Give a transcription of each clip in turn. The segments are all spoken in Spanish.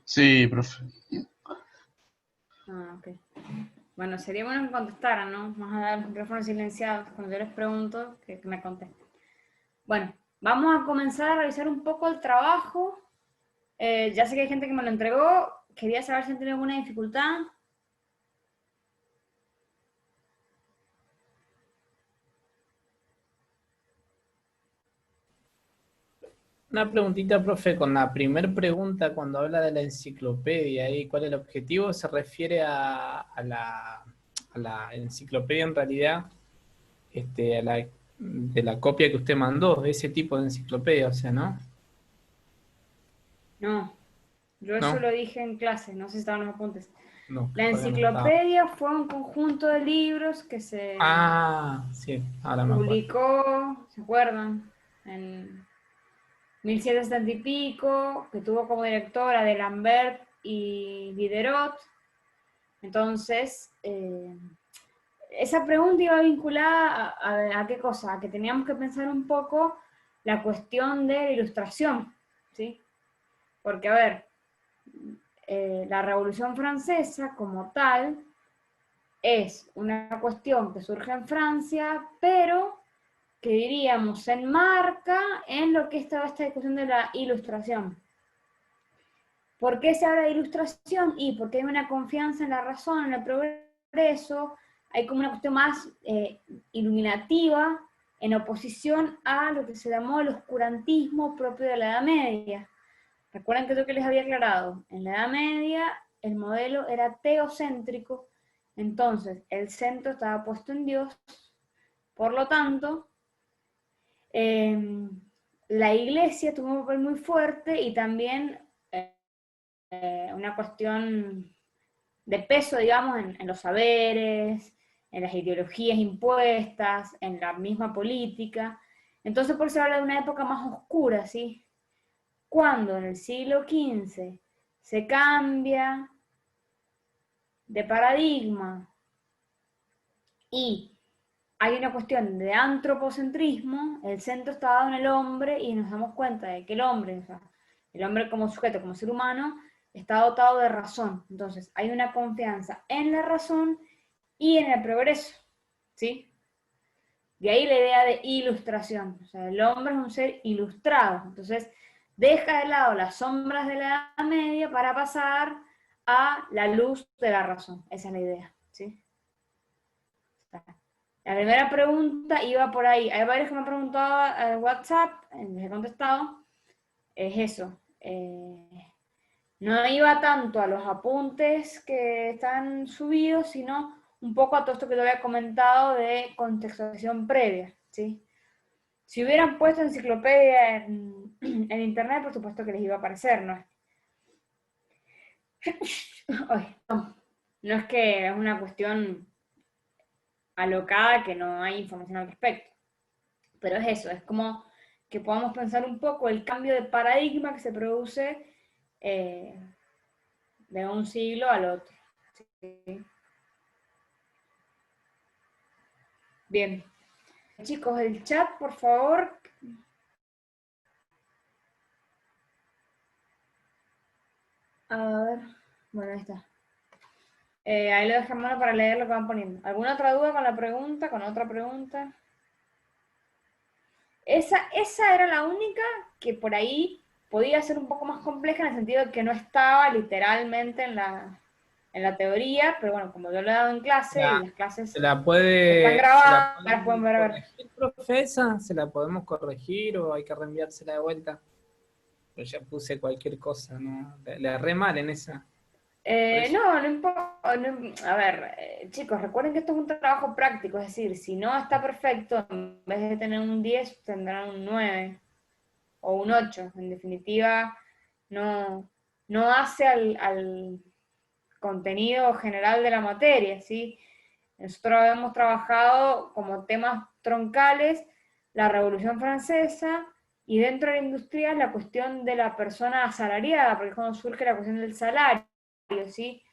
Sí, profe. Ah, ok. Bueno, sería bueno que contestaran, ¿no? Más allá de los micrófonos silenciados, cuando yo les pregunto, que me contesten. Bueno, vamos a comenzar a revisar un poco el trabajo. Ya sé que hay gente que me lo entregó. Quería saber si han tenido alguna dificultad. Una preguntita, profe, con la primer pregunta, cuando habla de la enciclopedia y cuál es el objetivo, se refiere a la enciclopedia en realidad, de la copia que usted mandó, de ese tipo de enciclopedia, o sea, ¿no? No, yo eso No, lo dije en clase, no sé si estaban los apuntes. no, La capaz que no estaba. enciclopedia fue un conjunto de libros que se Ah, sí, ahora me acuerdo. publicó, ¿se acuerdan? En 1770 y pico, que tuvo como directora de Lambert y Diderot. Entonces, esa pregunta iba vinculada a qué cosa, a que teníamos que pensar un poco la cuestión de la ilustración, ¿sí? Porque, a ver, la Revolución Francesa como tal es una cuestión que surge en Francia, pero que diríamos se enmarca en lo que estaba esta discusión de la ilustración. ¿Por qué se habla de ilustración? Y porque hay una confianza en la razón, en el progreso, hay como una cuestión más iluminativa en oposición a lo que se llamó el oscurantismo propio de la Edad Media. Recuerden que yo que les había aclarado, en la Edad Media el modelo era teocéntrico, entonces el centro estaba puesto en Dios, por lo tanto, la iglesia tuvo un papel muy fuerte y también una cuestión de peso, digamos, en los saberes, en las ideologías impuestas, en la misma política. Entonces, por eso se habla de una época más oscura, ¿sí? Cuando en el siglo XV se cambia de paradigma y hay una cuestión de antropocentrismo, el centro está dado en el hombre y nos damos cuenta de que el hombre, o sea, el hombre como sujeto, como ser humano, está dotado de razón. Entonces, hay una confianza en la razón y en el progreso, ¿sí? De ahí la idea de ilustración. O sea, el hombre es un ser ilustrado. Entonces, deja de lado las sombras de la Edad Media para pasar a la luz de la razón. Esa es la idea, ¿sí? La primera pregunta iba por ahí. Hay varios que me han preguntado en WhatsApp, les he contestado. Es eso. No iba tanto a los apuntes que están subidos, sino un poco a todo esto que te había comentado de contextualización previa, ¿sí? Si hubieran puesto enciclopedia en internet, por supuesto que les iba a aparecer, ¿no? Ay, no es que es una cuestión alocada que no hay información al respecto, pero es eso, es como que podamos pensar un poco el cambio de paradigma que se produce eh, de un siglo al otro. ¿Sí? Bien, chicos, el chat, por favor. A ver, bueno, ahí está. Ahí lo dejamos para leer lo que van poniendo. ¿Alguna otra duda con la pregunta, con otra pregunta? Esa era la única que por ahí podía ser un poco más compleja en el sentido de que no estaba literalmente en la teoría, pero bueno, como yo lo he dado en clase y La, las clases están se la grabadas, las pueden pueden ver a ver. corregir, profe, esa? ¿Se la podemos corregir o hay que reenviársela de vuelta? Yo ya puse cualquier cosa, ¿no? Le erré mal en esa. Por eso. No, no importa. A ver, chicos, recuerden que esto es un trabajo práctico, es decir, si no está perfecto, en vez de tener un 10 tendrán un 9 o un 8. En definitiva, no, no hace al contenido general de la materia, ¿sí? Nosotros hemos trabajado como temas troncales la Revolución Francesa y dentro de la industria la cuestión de la persona asalariada, porque es cuando surge la cuestión del salario, ¿sí?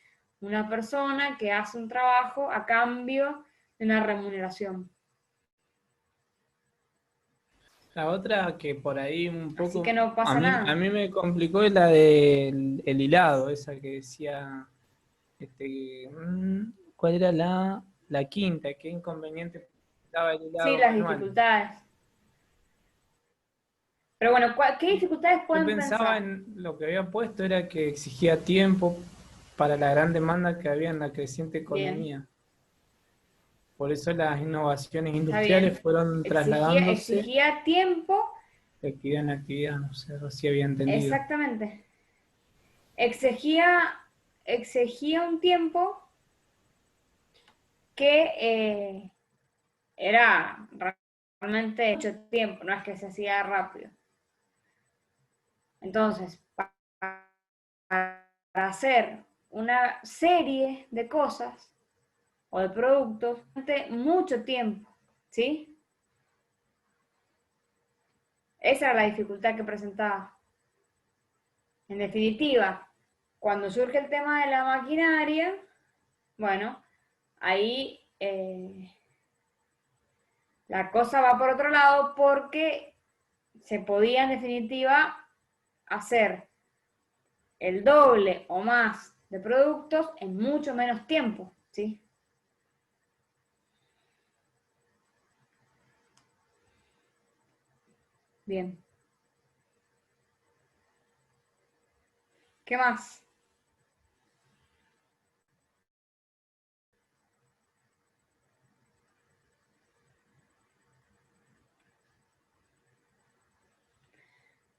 Una persona que hace un trabajo a cambio de una remuneración. La otra que por ahí un Así poco que no a pasa a nada. mí me complicó es la del el hilado, esa que decía, ¿cuál era la quinta? ¿Qué inconveniente daba el Sí, hilado las manual? dificultades. Pero bueno, ¿qué dificultades Yo pueden pensaba pensar? en lo que había puesto era que exigía tiempo para la gran demanda que había en la creciente Bien, economía. Por eso las innovaciones está industriales bien. fueron trasladándose Exigía tiempo, de actividad en actividad, no sé si había entendido. exactamente. Exigía, exigía un tiempo que era realmente mucho tiempo, no es que se hacía rápido. Entonces, para hacer una serie de cosas o de productos, mucho tiempo, ¿sí? Esa era la dificultad que presentaba. En definitiva, cuando surge el tema de la maquinaria, bueno, ahí la cosa va por otro lado porque se podía en definitiva hacer el doble o más de productos en mucho menos tiempo, ¿sí? Bien. ¿Qué más?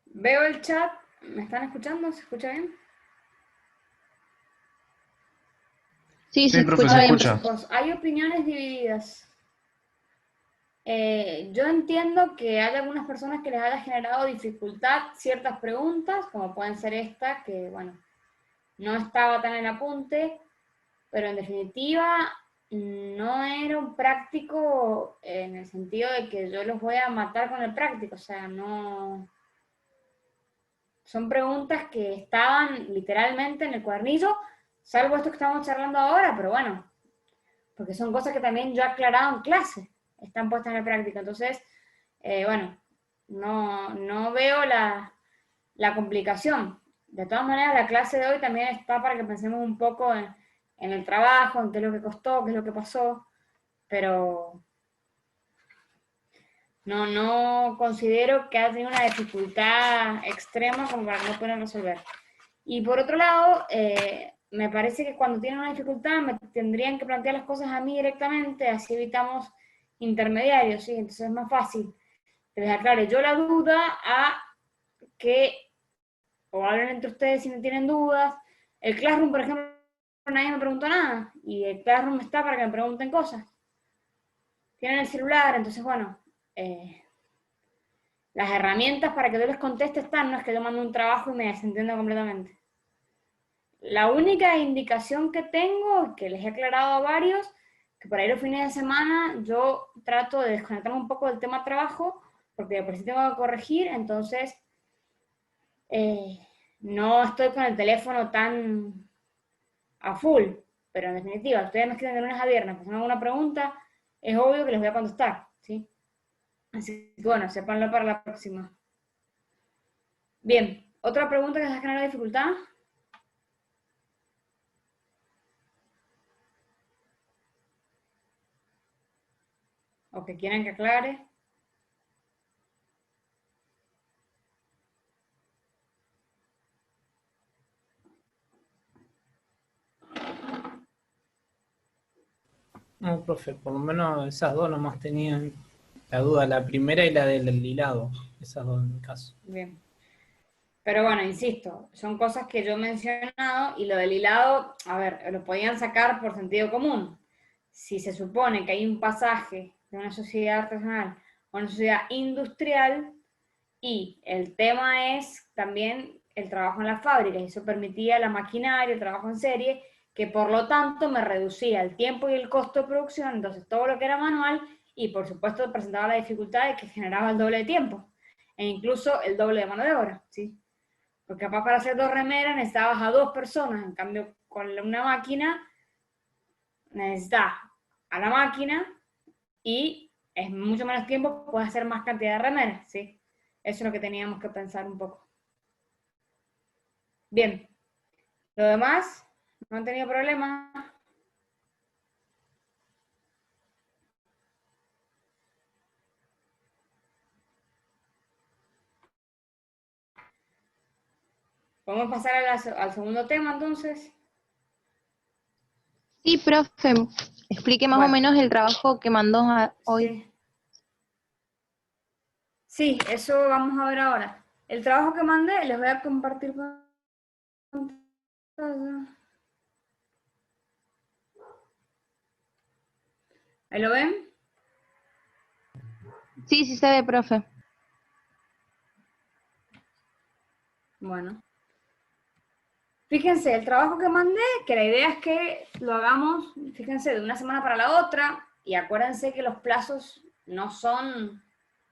Veo el chat. ¿Me están escuchando? ¿Se escucha bien? Sí, se Sí, profe, escucha se A ver, bien. escucha. chicos, hay opiniones divididas. Yo entiendo que hay algunas personas que les haya generado dificultad ciertas preguntas, como pueden ser esta, que bueno, no estaba tan en apunte, pero en definitiva no era un práctico en el sentido de que yo los voy a matar con el práctico, o sea, no... Son preguntas que estaban literalmente en el cuadernillo, salvo esto que estamos charlando ahora, pero bueno, porque son cosas que también yo he aclarado en clase, están puestas en la práctica. Entonces, bueno, no veo la complicación. De todas maneras, la clase de hoy también está para que pensemos un poco en el trabajo, en qué es lo que costó, qué es lo que pasó, pero no considero que haya tenido una dificultad extrema como para que no puedan resolver. Y por otro lado, me parece que cuando tienen una dificultad me tendrían que plantear las cosas a mí directamente, así evitamos intermediarios, ¿sí? Entonces es más fácil que les aclare yo la duda a que o hablen entre ustedes si no tienen dudas. El Classroom, por ejemplo, nadie me preguntó nada y el Classroom está para que me pregunten cosas. Tienen el celular, entonces bueno, las herramientas para que yo les conteste están, no es que yo mando un trabajo y me desentienda completamente. La única indicación que tengo, que les he aclarado a varios, que por ahí los fines de semana yo trato de desconectarme un poco del tema trabajo, porque por si tengo que corregir, entonces no estoy con el teléfono tan a full, pero en definitiva, ustedes me escriben de lunes a viernes, pues alguna pregunta, es obvio que les voy a contestar, ¿sí? Así que bueno, sépanlo para la próxima. Bien, ¿otra pregunta que les ha generado dificultad? ¿O que quieran que aclare? No, profe, por lo menos esas dos nomás tenían la duda, la primera y la del hilado, esas dos en mi caso. Bien. Pero bueno, insisto, son cosas que yo he mencionado y lo del hilado, a ver, lo podían sacar por sentido común. Si se supone que hay un pasaje de una sociedad artesanal a una sociedad industrial y el tema es también el trabajo en las fábricas, y eso permitía la maquinaria, el trabajo en serie, que por lo tanto me reducía el tiempo y el costo de producción, entonces todo lo que era manual y por supuesto presentaba la dificultad de que generaba el doble de tiempo e incluso el doble de mano de obra, ¿sí? Porque capaz para hacer dos remeras necesitabas a dos personas, en cambio con una máquina necesitas a la máquina y es mucho menos tiempo, puedes hacer más cantidad de remeras, ¿sí? Eso es lo que teníamos que pensar un poco. Bien. Lo demás, no han tenido problema. Podemos pasar al segundo tema, entonces. Sí, profe, explique más o Bueno, menos el trabajo que mandó hoy. sí. Sí, eso vamos a ver ahora. El trabajo que mandé, les voy a compartir pantalla. ¿Ahí lo ven? Sí, sí se ve, profe. Bueno. Fíjense, el trabajo que mandé, que la idea es que lo hagamos, fíjense, de una semana para la otra, y acuérdense que los plazos no son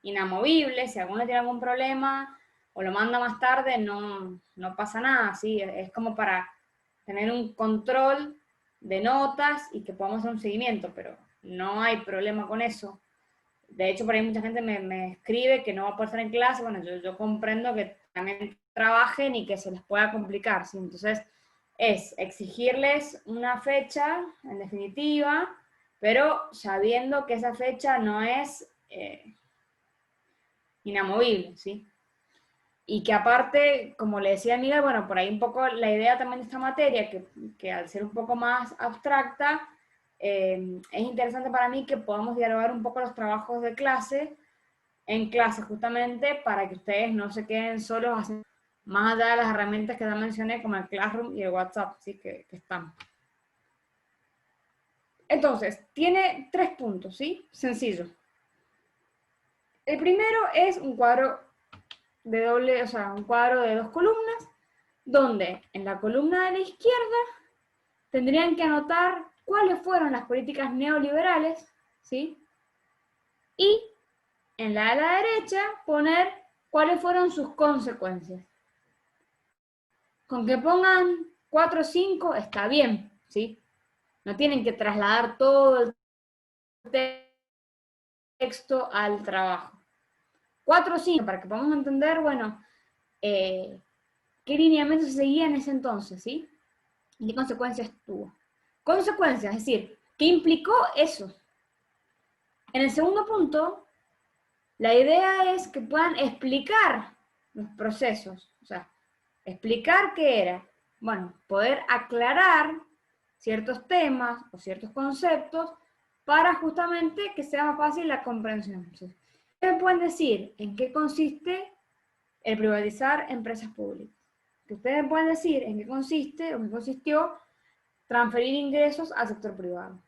inamovibles, si alguno tiene algún problema o lo manda más tarde, no pasa nada, ¿sí? Es como para tener un control de notas y que podamos hacer un seguimiento, pero no hay problema con eso. De hecho, por ahí mucha gente me escribe que no va a poder estar en clase. Bueno, yo comprendo que también trabajen y que se les pueda complicar, ¿sí? Entonces, es exigirles una fecha, en definitiva, pero sabiendo que esa fecha no es inamovible, ¿sí? Y que aparte, como le decía Miguel, bueno, por ahí un poco la idea también de esta materia, que al ser un poco más abstracta, es interesante para mí que podamos dialogar un poco los trabajos de clase en clase, justamente para que ustedes no se queden solos, más allá de las herramientas que ya mencioné, como el Classroom y el WhatsApp, ¿sí? que están. Entonces, tiene 3 puntos, ¿sí? Sencillo. El primero es un cuadro de doble, o sea, un cuadro de 2 columnas, donde en la columna de la izquierda tendrían que anotar cuáles fueron las políticas neoliberales, ¿sí? Y en la de la derecha poner cuáles fueron sus consecuencias. Con que pongan 4 o 5 está bien, ¿sí? No tienen que trasladar todo el texto al trabajo. 4 o 5, para que podamos entender, bueno, qué lineamientos se seguía en ese entonces, ¿sí? ¿Y qué consecuencias tuvo? Consecuencias, es decir, ¿qué implicó eso? En el segundo punto, la idea es que puedan explicar los procesos, o sea, explicar qué era. Bueno, poder aclarar ciertos temas o ciertos conceptos para justamente que sea más fácil la comprensión. Ustedes pueden decir en qué consiste el privatizar empresas públicas. Que ustedes pueden decir en qué consiste o qué consistió transferir ingresos al sector privado.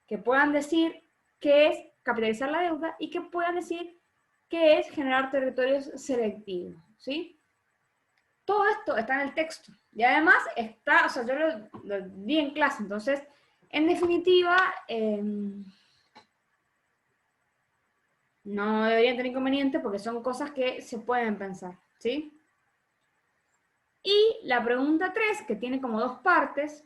Que puedan decir qué es capitalizar la deuda y que puedan decir qué es generar territorios selectivos, ¿sí? Todo esto está en el texto. Y además está, o sea, yo lo di en clase, entonces, en definitiva, no deberían tener inconveniente porque son cosas que se pueden pensar, ¿sí? Y la pregunta 3, que tiene como 2 partes,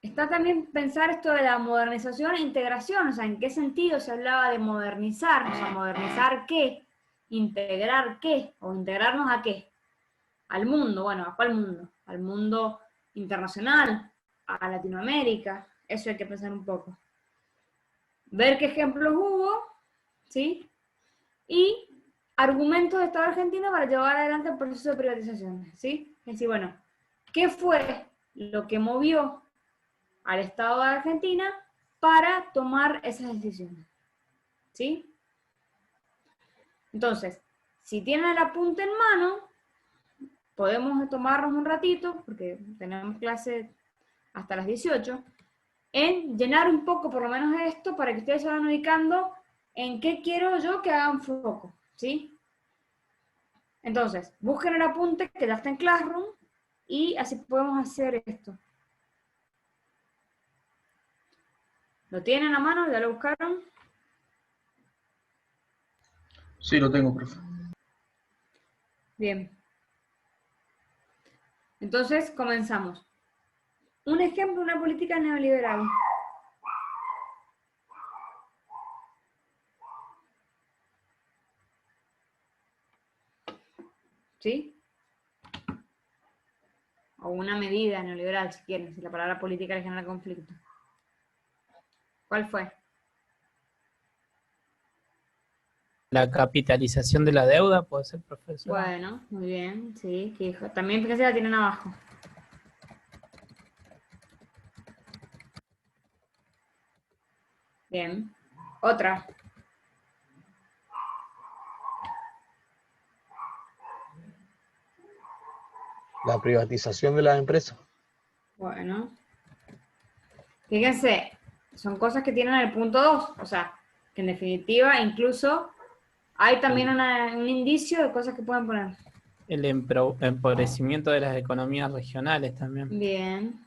está también pensar esto de la modernización e integración, o sea, en qué sentido se hablaba de modernizar, o sea, modernizar qué, integrar qué, o integrarnos a qué, al mundo, bueno, ¿a cuál mundo? Al mundo internacional, a Latinoamérica, eso hay que pensar un poco. Ver qué ejemplos hubo, ¿sí? Y argumentos de Estado argentino para llevar adelante el proceso de privatización, ¿sí? Es decir, bueno, ¿qué fue lo que movió al Estado de Argentina para tomar esas decisiones? ¿Sí? Entonces, si tienen el apunte en mano, podemos tomarnos un ratito, porque tenemos clase hasta las 18, en llenar un poco por lo menos esto para que ustedes se vayan ubicando en qué quiero yo que hagan foco, ¿sí? Entonces, busquen el apunte que ya está en Classroom y así podemos hacer esto. ¿Lo tienen a mano? ¿Ya lo buscaron? Sí, lo tengo, profe. Bien. Entonces, comenzamos. Un ejemplo, una política neoliberal. ¿sí? O una medida neoliberal, si quieren, si la palabra política le genera conflicto. ¿Cuál fue? La capitalización de la deuda, ¿puede ser, profesora? Bueno, muy bien, sí. También fíjese, la tienen abajo. Bien. Otra. La privatización de las empresas. Bueno. Fíjense, son cosas que tienen el punto 2, o sea, que en definitiva incluso hay también un indicio de cosas que pueden poner. El empobrecimiento de las economías regionales también. Bien.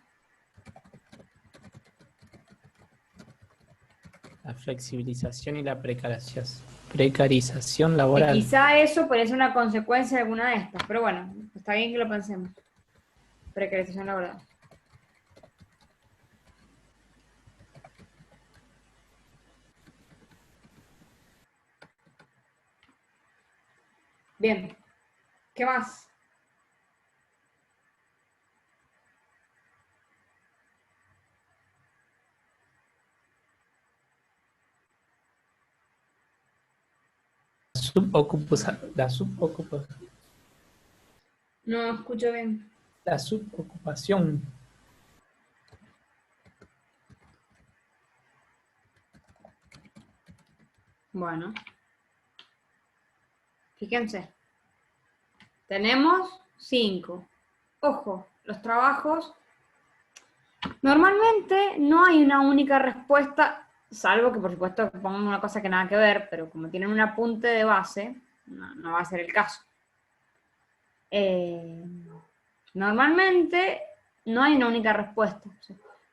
La flexibilización y la precarización Que laboral. quizá eso puede ser una consecuencia de alguna de estas, pero bueno, está bien que lo pensemos. Precarización laboral. Bien. ¿Qué más? No escucho bien. La subocupación. Bueno. Fíjense. Tenemos 5. Ojo, los trabajos. Normalmente no hay una única respuesta, salvo que por supuesto pongan una cosa que nada que ver, pero como tienen un apunte de base, no va a ser el caso. Normalmente no hay una única respuesta.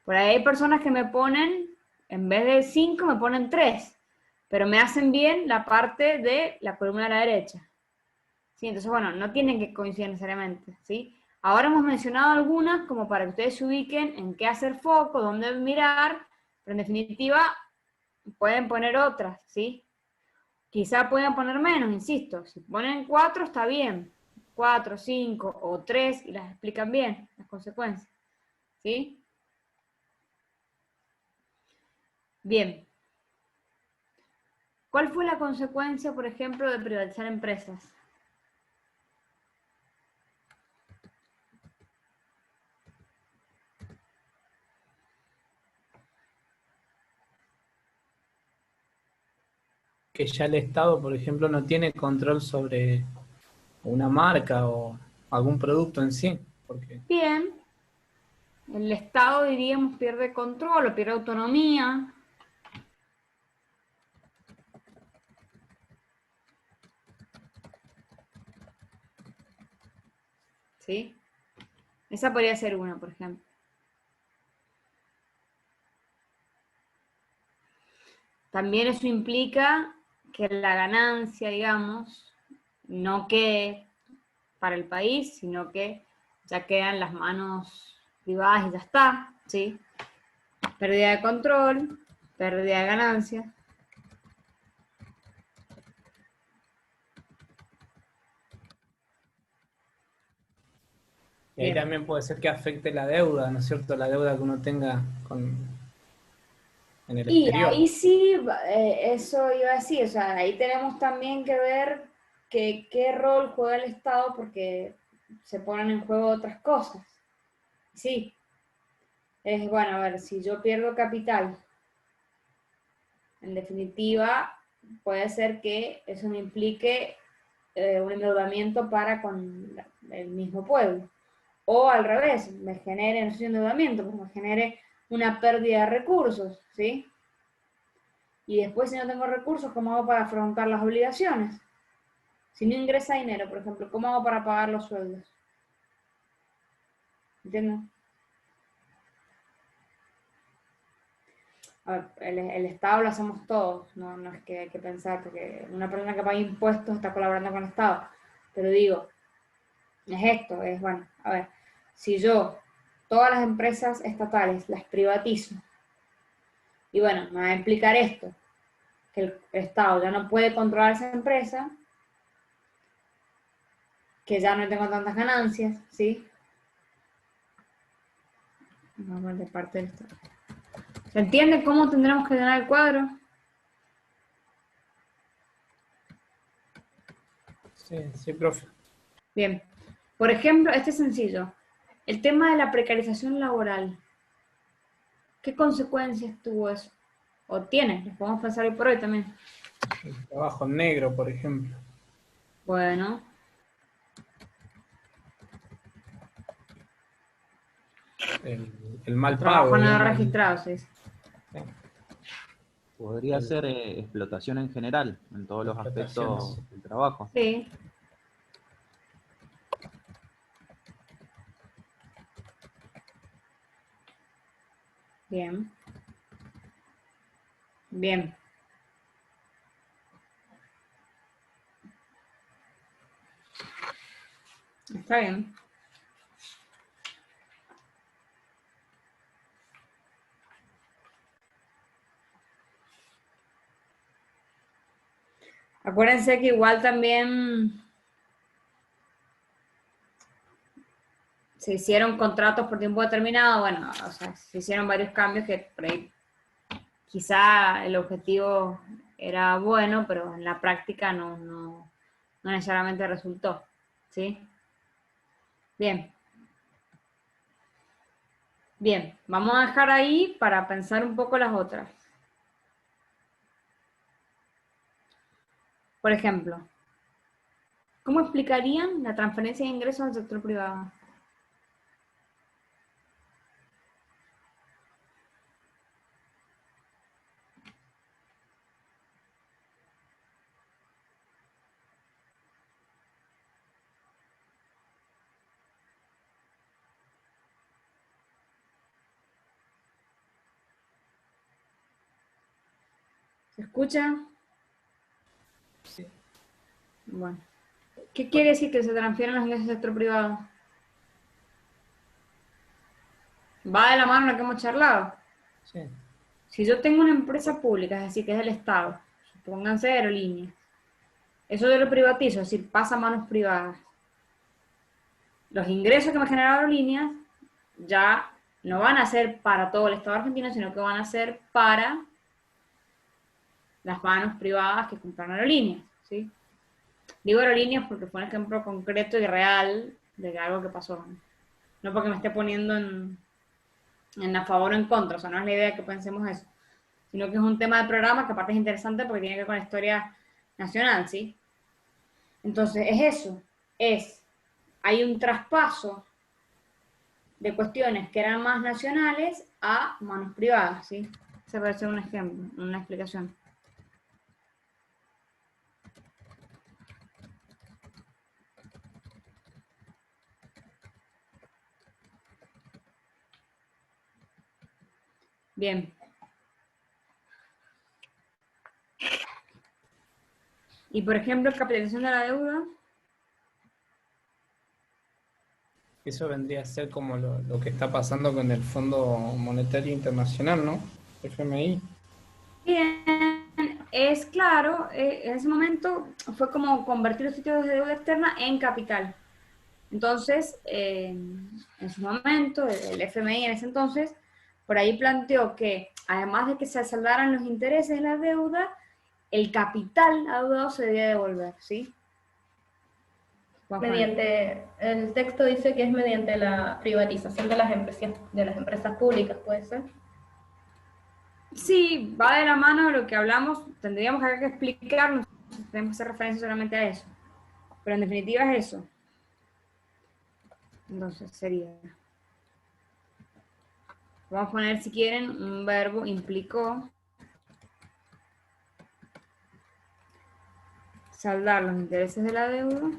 Por ahí hay personas que me ponen, en vez de 5, me ponen 3, pero me hacen bien la parte de la columna de la derecha. ¿Sí? Entonces, bueno, no tienen que coincidir necesariamente, ¿sí? Ahora hemos mencionado algunas como para que ustedes se ubiquen en qué hacer foco, dónde mirar, pero en definitiva pueden poner otras, ¿sí? Quizá puedan poner menos, insisto. Si ponen 4 está bien. 4, 5 o 3 y las explican bien, las consecuencias, ¿sí? Bien. ¿Cuál fue la consecuencia, por ejemplo, de privatizar empresas? Que ya el Estado, por ejemplo, no tiene control sobre una marca o algún producto en sí. Porque Bien. El Estado, diríamos, pierde control o pierde autonomía. ¿Sí? Esa podría ser una, por ejemplo. También eso implica que la ganancia, digamos, no quede para el país, sino que ya queda en las manos privadas y ya está, ¿sí? Pérdida de control, pérdida de ganancia. y ahí Bien. también puede ser que afecte la deuda, ¿no es cierto? La deuda que uno tenga en el Y exterior. ahí sí, eso iba a decir, o sea, ahí tenemos también que ver qué rol juega el Estado porque se ponen en juego otras cosas. Sí, es bueno, a ver, si yo pierdo capital, en definitiva, puede ser que eso me implique un endeudamiento para con el mismo pueblo. O al revés, me genere, no sé si endeudamiento, pero me genere una pérdida de recursos, ¿sí? Y después, si no tengo recursos, ¿cómo hago para afrontar las obligaciones? Si no ingresa dinero, por ejemplo, ¿cómo hago para pagar los sueldos? ¿Entienden? A ver, el Estado lo hacemos todos, no es que hay que pensar que una persona que paga impuestos está colaborando con el Estado. Pero digo, es esto, es bueno, a ver, si yo todas las empresas estatales las privatizo, y bueno, me va a implicar esto, que el Estado ya no puede controlar esa empresa, que ya no tengo tantas ganancias, ¿sí? Vamos a ver de parte del Estado. ¿Se entiende cómo tendremos que llenar el cuadro? Sí, sí, profe. Bien. Por ejemplo, este es sencillo. El tema de la precarización laboral. ¿Qué consecuencias tuvo eso? O tiene, les podemos pensar hoy por hoy también. El trabajo negro, por ejemplo. Bueno, El mal trabajo pago, no digamos. registrado, sí. Podría ser explotación en general, en todos los Explotaciones. aspectos del trabajo. Sí. Bien. Bien. Está bien. Acuérdense que igual también se hicieron contratos por tiempo determinado, bueno, o sea, se hicieron varios cambios que por ahí quizá el objetivo era bueno, pero en la práctica no necesariamente resultó, ¿sí? Bien. Bien, vamos a dejar ahí para pensar un poco las otras. Por ejemplo, ¿cómo explicarían la transferencia de ingresos al sector privado? ¿Se escucha? Sí. Bueno. ¿Qué quiere decir que se transfieren los ingresos al sector privado? Va de la mano lo que hemos charlado. Sí. Si yo tengo una empresa pública, es decir, que es del Estado, supónganse aerolíneas, eso yo lo privatizo, es decir, pasa a manos privadas. Los ingresos que me generan aerolíneas ya no van a ser para todo el Estado argentino, sino que van a ser para las manos privadas que compran aerolíneas, ¿sí? Digo aerolíneas porque fue un ejemplo concreto y real de algo que pasó. No porque me esté poniendo en a favor o en contra, o sea, no es la idea que pensemos eso, sino que es un tema del programa que aparte es interesante porque tiene que ver con la historia nacional, ¿sí? Entonces, es eso, hay un traspaso de cuestiones que eran más nacionales a manos privadas, ¿sí? Ese puede ser un ejemplo, una explicación. Bien. Y por ejemplo, capitalización de la deuda. Eso vendría a ser como lo que está pasando con el Fondo Monetario Internacional, ¿no? FMI. Bien, es claro, en ese momento fue como convertir los títulos de deuda externa en capital. Entonces, en su momento, el FMI en ese entonces, por ahí planteó que además de que se saldaran los intereses de la deuda, el capital adeudado se debía devolver, ¿sí? Mediante, el texto dice que es mediante la privatización de las empresas públicas, ¿puede ser? Sí, va de la mano de lo que hablamos, tendríamos que explicarnos, tenemos que hacer referencia solamente a eso, pero en definitiva es eso. Entonces sería, vamos a poner si quieren un verbo implicó, saldar los intereses de la deuda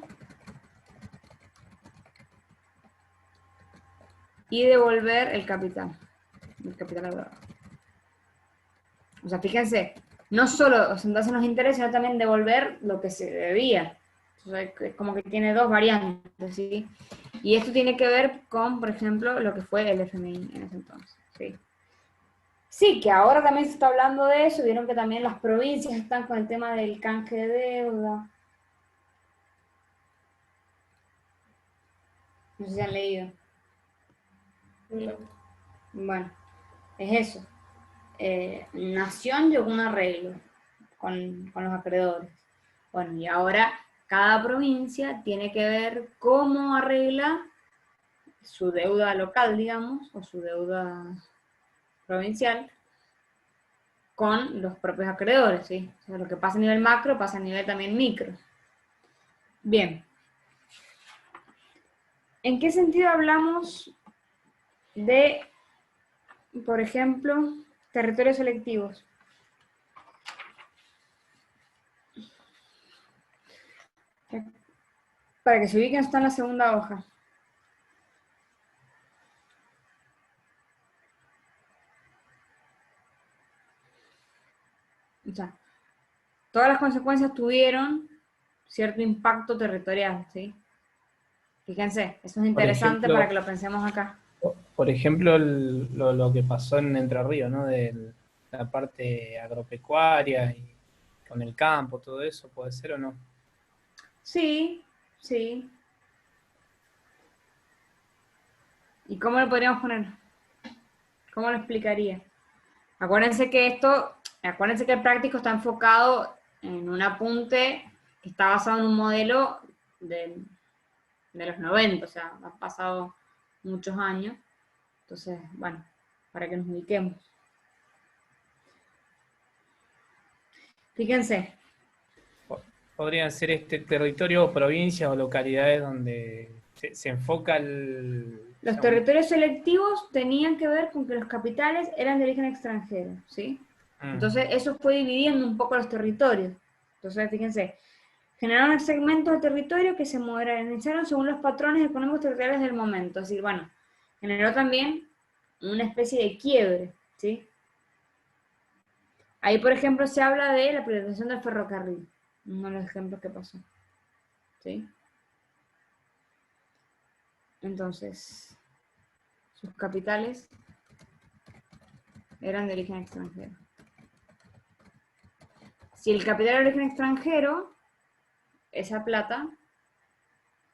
y devolver el capital adeudado. O sea, fíjense, no solo sentarse en los intereses, sino también devolver lo que se debía. O sea, es como que tiene dos variantes, ¿sí? Y esto tiene que ver con, por ejemplo, lo que fue el FMI en ese entonces, ¿sí? Sí, que ahora también se está hablando de eso, vieron que también las provincias están con el tema del canje de deuda. No sé si han leído. No. Bueno, es eso. Nación llegó a un arreglo con los acreedores. Bueno, y ahora cada provincia tiene que ver cómo arregla su deuda local, digamos, o su deuda provincial con los propios acreedores, ¿sí? O sea, lo que pasa a nivel macro pasa a nivel también micro. Bien. ¿En qué sentido hablamos de, por ejemplo, territorios selectivos? Para que se ubiquen, está en la segunda hoja. O sea, todas las consecuencias tuvieron cierto impacto territorial, ¿sí? Fíjense, eso es interesante ejemplo, para que lo pensemos acá. Por ejemplo, lo que pasó en Entre Ríos, ¿no? De la parte agropecuaria y con el campo, todo eso, ¿puede ser o no? Sí, sí. ¿Y cómo lo podríamos poner? ¿Cómo lo explicaría? Acuérdense que el práctico está enfocado en un apunte que está basado en un modelo de los 90, o sea, han pasado muchos años. Entonces, bueno, para que nos ubiquemos. Fíjense. Podrían ser territorio, provincias o localidades donde se enfoca Los territorios selectivos tenían que ver con que los capitales eran de origen extranjero, ¿sí? Entonces, eso fue dividiendo un poco los territorios. Entonces, fíjense, generaron segmentos de territorio que se modernizaron según los patrones económicos territoriales del momento. Es decir, bueno, generó también una especie de quiebre, ¿sí? Ahí, por ejemplo, se habla de la privatización del ferrocarril, uno de los ejemplos que pasó, ¿sí? Entonces, sus capitales eran de origen extranjero. Si el capital era de origen extranjero, esa plata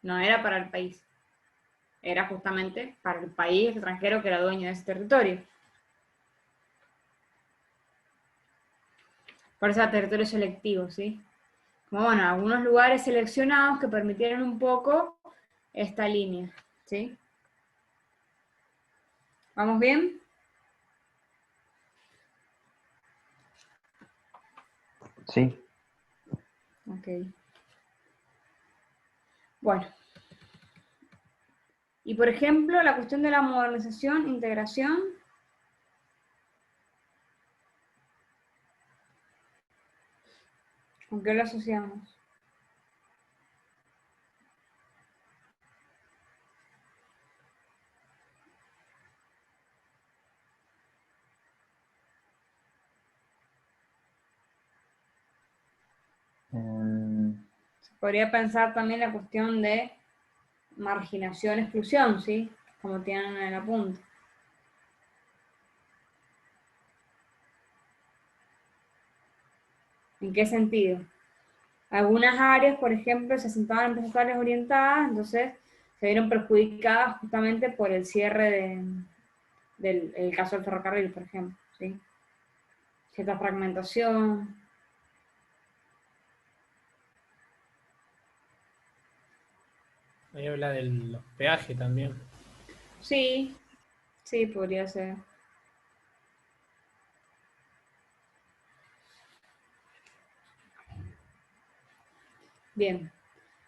no era para el país, era justamente para el país extranjero que era dueño de ese territorio. Por eso era territorio selectivo, ¿sí? Como bueno, algunos lugares seleccionados que permitieron un poco esta línea, ¿sí? ¿Vamos bien? Sí. Ok. Bueno. Y por ejemplo, la cuestión de la modernización, integración. ¿Con qué lo asociamos? Se podría pensar también la cuestión de marginación, exclusión, ¿sí? Como tienen en el apunte. ¿En qué sentido? Algunas áreas, por ejemplo, se asentaban en empresas áreas orientadas, entonces se vieron perjudicadas justamente por el cierre del caso del ferrocarril, por ejemplo, ¿sí? Cierta fragmentación. Ahí habla de los peajes también. Sí, sí, podría ser. Bien.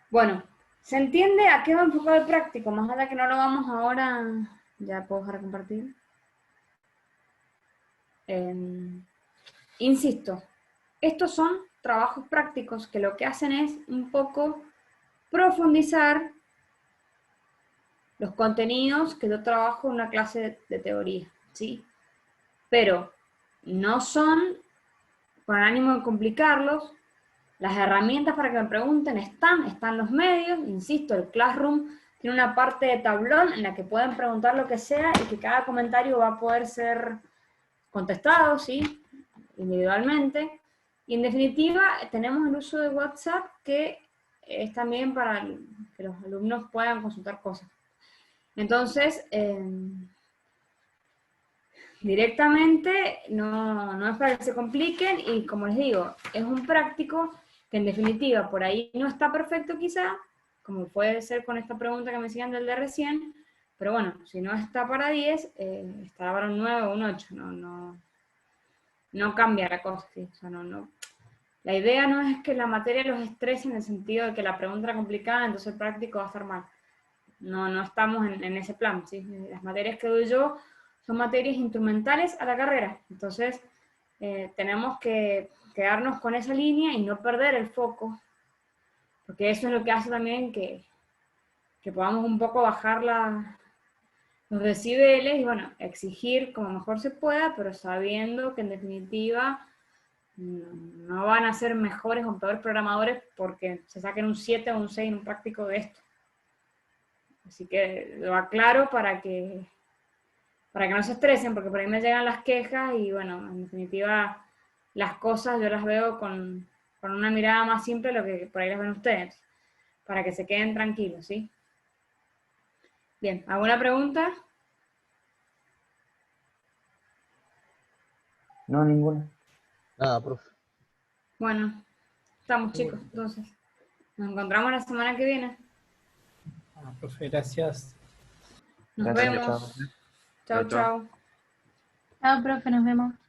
Bueno, ¿se entiende a qué va enfocado el práctico? Más allá que no lo vamos ahora, ya puedo dejar de compartir. Insisto, estos son trabajos prácticos que lo que hacen es un poco profundizar los contenidos que yo trabajo en una clase de teoría, ¿sí? Pero no son, con ánimo de complicarlos, las herramientas para que me pregunten están los medios, insisto, el Classroom tiene una parte de tablón en la que pueden preguntar lo que sea y que cada comentario va a poder ser contestado, ¿sí? Individualmente. Y en definitiva, tenemos el uso de WhatsApp que es también para que los alumnos puedan consultar cosas. Entonces, directamente no es para que se compliquen y como les digo, es un práctico que en definitiva por ahí no está perfecto quizá, como puede ser con esta pregunta que me siguen del de recién, pero bueno, si no está para 10, está para un 9 o un 8, no cambia la cosa, ¿sí? O sea, la idea no es que la materia los estrese en el sentido de que la pregunta era complicada, entonces el práctico va a estar mal. No estamos en ese plan, ¿sí? Las materias que doy yo son materias instrumentales a la carrera, entonces tenemos que quedarnos con esa línea y no perder el foco, porque eso es lo que hace también que podamos un poco bajar los decibeles y bueno, exigir como mejor se pueda, pero sabiendo que en definitiva no van a ser mejores o peores programadores porque se saquen un 7 o un 6 en un práctico de esto. Así que lo aclaro para que no se estresen, porque por ahí me llegan las quejas y bueno, en definitiva las cosas yo las veo con una mirada más simple de lo que por ahí las ven ustedes, para que se queden tranquilos, ¿sí? Bien, ¿alguna pregunta? No, ninguna. Nada, profe. Bueno, estamos chicos, entonces. Nos encontramos la semana que viene. Profe, gracias. Nos Gracias, vemos. chao. Chau, Chau, chau. chau. Chao, profe, nos vemos.